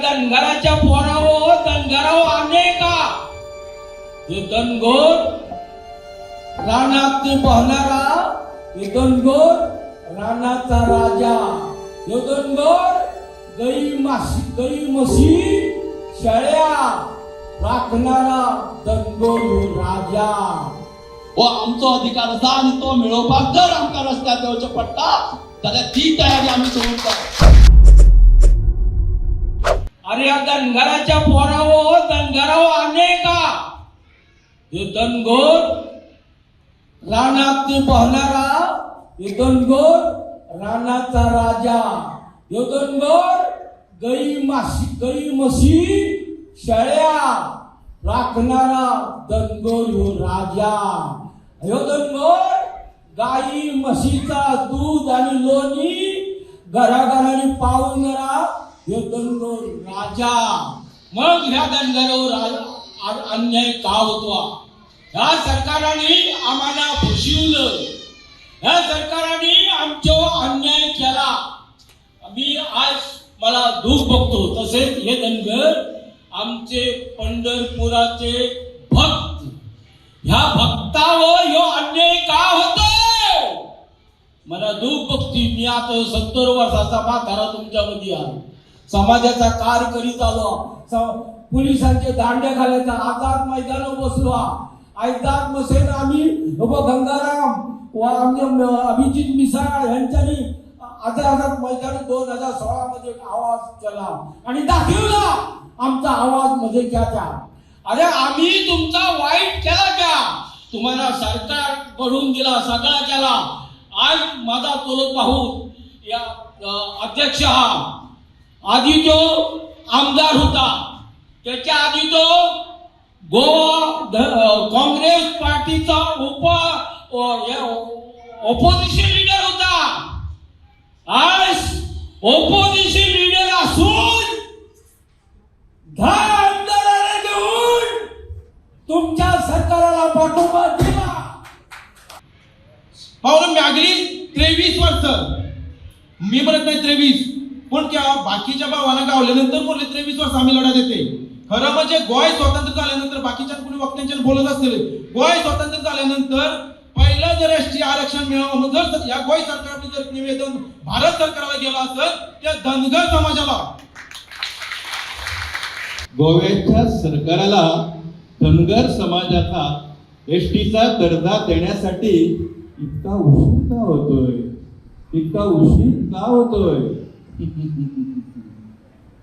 धनगराच्या पोरावर धनगरावर अनेका हे धनगोर रानात पाहणारा हे धनगोर रानाचा राजा हे धनगोर गाई म्हशी शेळ्या राखणारा धनगोर राजा व आमचो अधिकार आसा आणि तो मेळोवपाक जर आमकां रस्त्यार देवचो पडटा जाल्यार ती तयारी आमी सोडटा. अरे या धनगराच्या पोरावर धनगरावर अनेका हे धनगोर रानात पाहणारा हे धनगोर रानाचा राजा हे धनगोर गाई म्हशी शेळ्या राखणारा धनगोर ह्यो राजा ह्यो धनगोर गाई म्हशीचा दूध आणि लोणी घराघरांनी पावणारा ह्यो धनगोर राजा. मग ह्या धनगरावर अन्याय का होतो? ह्या सरकाराने आम्हाला फसवलं, ह्या सरकाराने आमचा अन्याय केला. मी आज मला दुःख बघतो. तसेच हे धनगर आमचे पंढरपुराचे भक्त, ह्या भक्तावर ह्यो अन्याय का होतो? मला दुःख बघती. मी आता 70 वर्षाचा म्हातारा तुमच्यामध्ये आहे, समाजाचा कार्य करीत आलो. पोलिसांचे दांड्या घालायचा आझाद मैदानावर बसलो. आझाद मसेन आम्ही गंगाराम व अभिजित मिसाळ यांच्यानी आझाद मैदान 2016 मध्ये आवाज केला आणि दाखवला आमचा आवाज मध्ये क्या. अरे आम्ही तुमचा वाईट केला क्या? तुम्हाला सरकार पडून दिला, सगळा केला. आज माझा तोल पाहून या अध्यक्ष हा आधी तो आमदार होता, त्याच्या आधी तो गोवा काँग्रेस पार्टीचा ऑपोजिशन लीडर होता. आज ऑपोजिशन लीडर असून आमदाराला घेऊन तुमच्या सरकारला पाठिंबा दिला. पाहुणे मागली 23 वर्ष, मी म्हणत नाही 23, पण त्या बाकीच्या भावाला गावल्यानंतर बोलले 23 वर्ष आम्ही लढा देते. खरं म्हणजे गोय स्वतंत्र झाल्यानंतर बाकीच्या कुणी वक्त्यांच्या बोलत असतील, गोय स्वतंत्र झाल्यानंतर पहिलं जर एसटी आरक्षण मिळावं जर या गोय सरकारने जर निवेदन भारत सरकारला गेलं असेल त्या धनगर समाजाला, गोव्याच्या सरकाराला धनगर समाजाचा एसटीचा दर्जा देण्यासाठी इतका उशीर का होतोय, इतका उशीर का होतोय?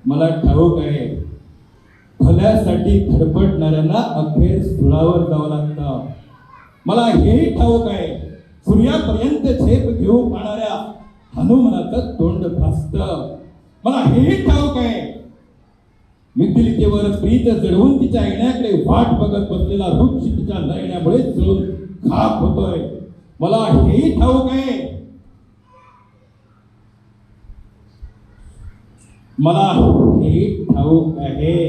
मला ठाऊक आहे, भल्यासाठी धडपडणाऱ्यांना अखेर सुळावर जावं लागतं. मला हेही ठाऊक आहे, सूर्यापर्यंत झेप घेऊ पाहणाऱ्या हनुमानाचं तोंड भासत. मला हेही ठाऊक आहे, मिथिलिकेवर प्रीत जडवून तिच्या येण्याकडे वाट बघत बसलेला वृक्ष तिच्या नयण्यामुळे जळून खाक होतोय. मला हेही ठाऊक आहे, मला हे ठाऊक आहे,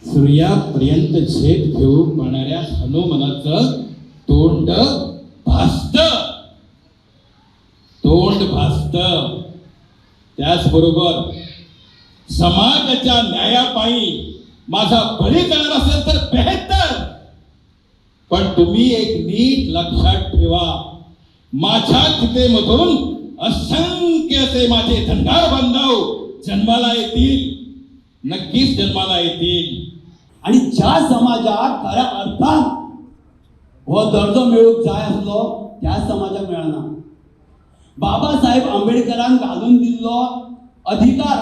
सूर्यापर्यंत झेप घेऊ पाहणाऱ्या हनुमानाचं तोंड भासत. त्याचबरोबर समाजाच्या न्यायापायी माझा बळी जाणार असेल तर बेहतर, पण तुम्ही एक नीट लक्षात ठेवा, माझ्या चितेमधून असंख्य असे माझे धनगर बांधव जन्माला येतील, नक्कीच जन्माला येतील. आणि ज्या समाजात खऱ्या अर्थान हो दर्जो मेळूक जाय आसलो त्या समाजाक मेळना. बाबासाहेब आंबेडकरान घालून दिल्लो अधिकार,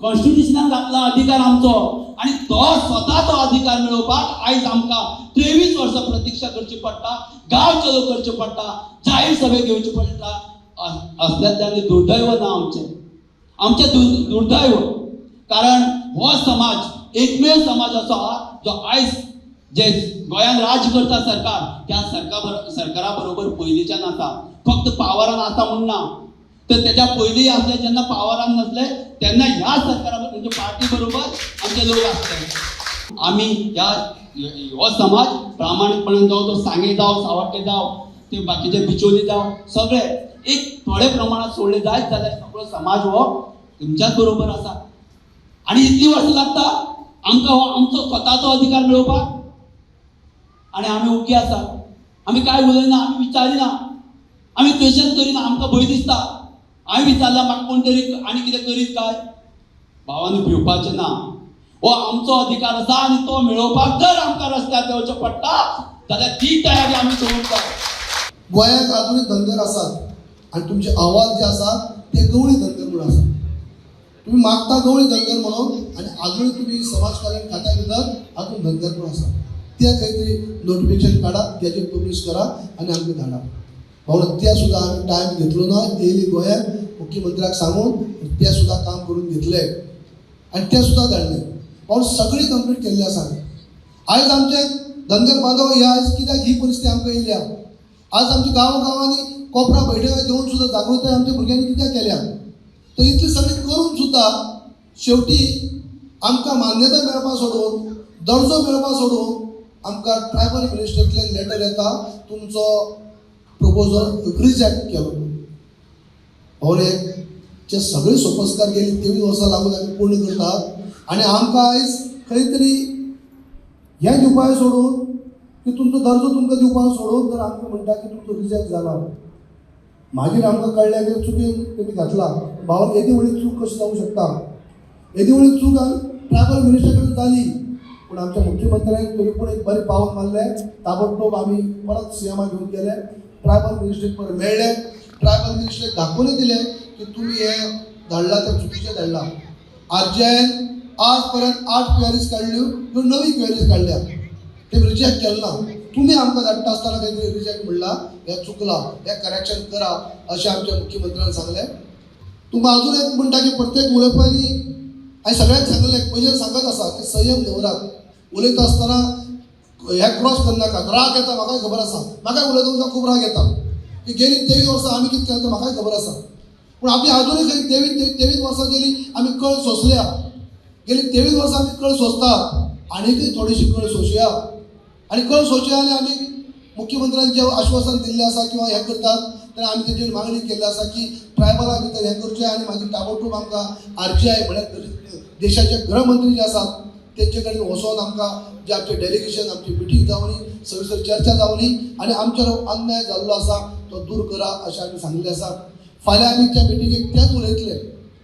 कॉन्स्टिट्यूशनान घातला अधिकार आमचो, आणि तो स्वताचो अधिकार मेळोवपाक आयज आमकां 23 वर्सां प्रतीक्षा करची पडटा, गांव चलो करचे पडटा, जाहीर सभे घेवचे पडटा. असल्याचे दुर्दैव ना आमचे दुर्दैव. कारण हो समाज एकमेव समाज असो जो आयज जे गोंयान राज करता सरकार, त्या सरकारा बरोबर पयलींच्यान आसा. फक्त पावरान आसा म्हूण ना, तर त्याच्या पयलीं आसले, जेन्ना पावरान नसले तेन्ना ह्या सरकारा म्हणजे पार्टी बरोबर आमचे लोक आसले. आमी हो समाज प्रामाणीकपणान जावं, तो सांगे जावं, सावड्डे जावं, ते बाकीचे बिचोली जावं, सगळे एक थोडे प्रमाणात सोडले जायत जाल्यार सगळो समाज हो तुमच्याच बरोबर आसा आणि इतली वर्सां लागता आमकां हो आमचो स्वताचो अधिकार मेळोवपाक आणि आमी ओके आसा आमी काय उलयना आमी विचारिना आमी क्वेश्चन करिना आमकां भंय दिसता हांवें विचारला म्हाका कोण तरी आनी कितें करीत काय भावांनी भिवपाचें ना हो आमचो अधिकार आसा आनी तो मेळोवपाक जर आमकां रस्त्यार देंवचें पडटा जाल्यार ती तयारी आमी करूंक जाय गोंयांत आजुनूय धनगर आसात आणि तुमचे अहवाल जे आसात ते गवळी धनगर म्हणून आसात तुम्ही मागता गवळी धनगर म्हणून आणि अजूनही तुम्ही समाज कल्याण खात्या भितर अजून धनगर म्हणून आसा ते काहीतरी नोटिफिकेशन काढा त्याचे पब्लिश करा आणि आमकां धाडा म्हणून त्या सुद्धा आम्ही टायम घेतलो ना येयली गोंयांत मुख्यमंत्र्याक सांगून ते सुद्धा काम करून घेतले आणि ते सुद्धा धाडले म्हणून सगळी कंप्लीट केल्ली आसा आयज आमचे धनगर बांधव हे आयज कित्याक ही परिस्थिती आमकां येयल्या आज आमच्या गांवांनी कोपरा बैठका घेऊन सुद्धा जागृताय आमच्या भुरग्यांनी कित्याक केल्या तर इतली सगळी करून सुद्धा शेवटी आमकां मान्यताय मेळपा सोडून दर्जो मेळपा सोडून आमकां ट्रायबल मिनिस्ट्रींतल्यान लेटर येता तुमचो प्रपोजल रिजेक्ट केलो भोवरेक जे सगळे सोपस्कार गेली 23 वर्सां लागून आमी पूर्ण करतात आणि आमकां आयज खंय तरी हें दिवपाक सोडून की तुमचो दर्जो तुमकां दिवपाक सोडून जर आमकां म्हणटा की तुमचो रिजेक्ट जाला मागीर आमकां कळ्ळें की चुकीन तेमी घातला भावान येदी वेळी चूक कशी जावंक शकता येदी वेळी चूक ट्रायबल मिनिस्टर कडेन जाली पूण आमच्या मुख्यमंत्र्याक तरी पूण एक बरें पावल मारलें ताबडतोब आमी परत सीएमाक घेवन गेले ट्रायबल मिनिस्ट्रीक परत मेळ्ळे ट्रायबल मिनिस्ट्रीक दाखोवनूय दिलें की तुमी हें धाडला तें चुकीचें धाडला आरजीआयन आज पर्यंत 8 क्वेरीज काडल्यो ह्यो 9 क्वेरीज काडल्या ते रिजेक्ट केलें ना तुम्ही आमकां धाडटा आसतना खंय रिजेक्ट म्हणला हें चुकलां हें करेक्शन करा अशें आमच्या मुख्यमंत्र्यान सांगलें तुमकां अजून एक म्हणटा की प्रत्येक उलोवपांनी हांवें सगळ्यांक सांगलें पयलीं सांगत आसा की संयम दवरात उलयता आसतना हे क्रॉस करनाका राग येता म्हाकाय खबर आसा म्हाकाय उलयता खूब राग येता की गेली 23 वर्सां आमी कितें केलें तें म्हाकाय खबर आसा पूण आमी अजूनय खंय 23 वर्सां गेली आमी कळ सोंसल्या गेली 23 वर्सां आमी कळ सोंसतात आनीकय थोडीशी कळ सोंसुया आणि कळ सोंसुया आनी आमी मुख्यमंत्र्यान जें आश्वासन दिल्लें आसा किंवा हें करतात तर आमी तेजेर मागणी केल्ली आसा की ट्रायबला भितर हें करचें आनी मागीर ताबडतोब आमकां आरजीआय म्हळ्यार देशाचे गृहमंत्री जे आसात तेंचे कडेन वचोन आमकां जे आमचें डेलिगेशन आमची मिटींग जावनी सविस्तर चर्चा जावनी आनी आमचेर अन्याय जाल्लो आसा तो दूर करा अशें आमी सांगिल्लें आसा फाल्यां आमी त्या मिटिंगेक तेच उलयतले